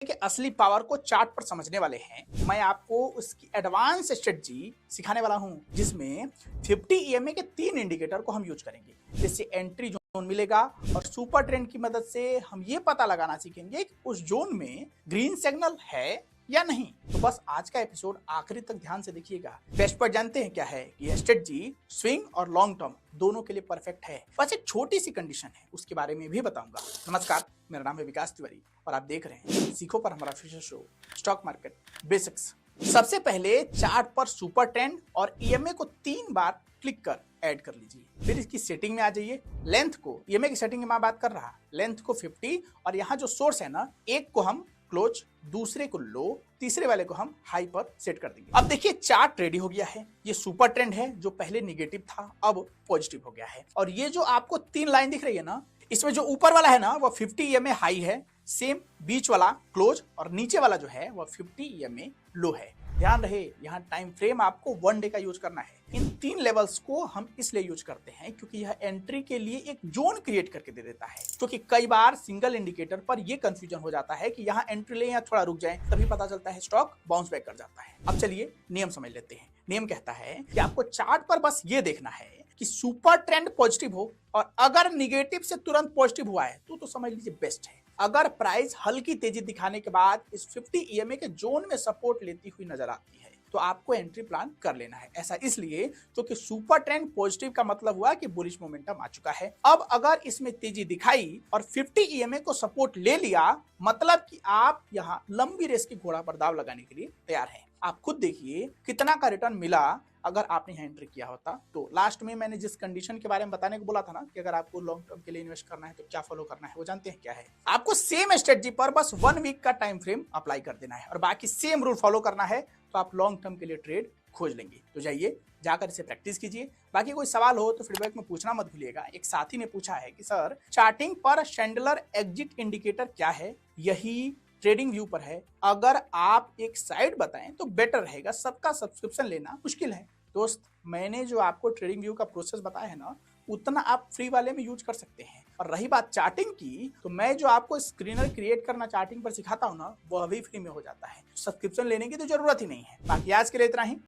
के असली पावर को चार्ट पर समझने वाले हैं। मैं आपको उसकी एडवांस स्ट्रेटजी सिखाने वाला हूं, जिसमें 50 ईएमए के 3 इंडिकेटर को हम यूज करेंगे, जिससे एंट्री जोन मिलेगा और सुपर ट्रेंड की मदद से हम ये पता लगाना सीखेंगे कि उस जोन में ग्रीन सिग्नल है या नहीं। तो बस आज का एपिसोड आखिरी तक ध्यान से देखिएगा। बेस्ट पर जानते हैं क्या है कि यह स्ट्रेटजी स्विंग और लॉन्ग टर्म दोनों के लिए परफेक्ट है। बस एक छोटी सी कंडीशन है, उसके बारे में भी बताऊंगा। नमस्कार, मेरा नाम है विकास तिवारी और आप देख रहे हैं सीखो पर हमारा official show stock market basics. सबसे पहले चार्ट पर सुपर ट्रेंड और ईएमए को 3 बार क्लिक कर ऐड कर लीजिए। फिर इसकी सेटिंग में आ जाइए। लेंथ को, ईएमए की सेटिंग में मैं बात कर रहा, लेंथ को 50 और यहाँ जो सोर्स है ना, एक को हम क्लोज, दूसरे को लो, तीसरे वाले को हम हाई पर सेट कर देंगे। अब देखिए चार्ट रेडी हो गया है। ये सुपर ट्रेंड है जो पहले निगेटिव था, अब पॉजिटिव हो गया है। और ये जो आपको 3 लाइन दिख रही है ना, इसमें जो ऊपर वाला है ना वो 50 ईएमए हाई है, सेम बीच वाला क्लोज, और नीचे वाला जो है वो 50 ईएमए लो है। ध्यान रहे, यहाँ टाइम फ्रेम आपको 1 डे का यूज करना है। इन 3 लेवल्स को हम इसलिए यूज करते हैं क्योंकि यह एंट्री के लिए एक जोन क्रिएट करके दे देता है। क्योंकि कई बार सिंगल इंडिकेटर पर यह कंफ्यूजन हो जाता है कि यहाँ एंट्री ले या थोड़ा रुक जाए, तभी पता चलता है स्टॉक बाउंस बैक कर जाता है। अब चलिए नियम समझ लेते हैं। नियम कहता है कि आपको चार्ट पर बस ये देखना है कि सुपर ट्रेंड पॉजिटिव हो, और अगर निगेटिव से तुरंत पॉजिटिव हुआ है तो समझ लीजिए बेस्ट है। अगर प्राइस हल्की तेजी दिखाने के बाद इस 50 ईएमए के जोन में सपोर्ट लेती हुई नजर आती है तो आपको एंट्री प्लान कर लेना है। ऐसा इसलिए क्योंकि सुपर ट्रेंड पॉजिटिव का मतलब हुआ कि बुलिश मोमेंटम आ चुका है। अब अगर इसमें तेजी दिखाई और 50 ईएमए को सपोर्ट ले लिया, मतलब कि आप यहां लंबी रेस की घोड़ा पर दाव लगाने के लिए तैयार हैं। आप खुद देखिए कितना का रिटर्न मिला अगर आपने यहाँ एंट्री किया होता। तो लास्ट में मैंने जिस कंडीशन के बारे में बताने को बोला था ना कि अगर आपको लॉन्ग टर्म के लिए इन्वेस्ट करना है तो क्या फॉलो करना है, वो जानते हैं क्या है? आपको सेम स्ट्रेटजी पर बस 1 वीक का टाइम फ्रेम अप्लाई कर देना है और बाकी सेम रूल फॉलो करना है, तो आप लॉन्ग टर्म के लिए ट्रेड खोज लेंगे। तो जाइए जाकर इसे प्रैक्टिस कीजिए। बाकी कोई सवाल हो तो फीडबैक में पूछना मत भूलिएगा। एक साथी ने पूछा है कि सर, चार्टिंग पर शैंडलर एग्जिट इंडिकेटर क्या है? यही ट्रेडिंग व्यू पर है। अगर आप एक साइड बताएं तो बेटर रहेगा, सबका सब्सक्रिप्शन लेना मुश्किल है। दोस्त, मैंने जो आपको ट्रेडिंग व्यू का प्रोसेस बताया है ना, उतना आप फ्री वाले में यूज कर सकते हैं। और रही बात चार्टिंग की, तो मैं जो आपको स्क्रीनर क्रिएट करना चार्टिंग पर सिखाता हूं ना, वो अभी फ्री में हो जाता है। सब्सक्रिप्शन लेने की तो जरूरत ही नहीं है। बाकी आज के लिए इतना ही।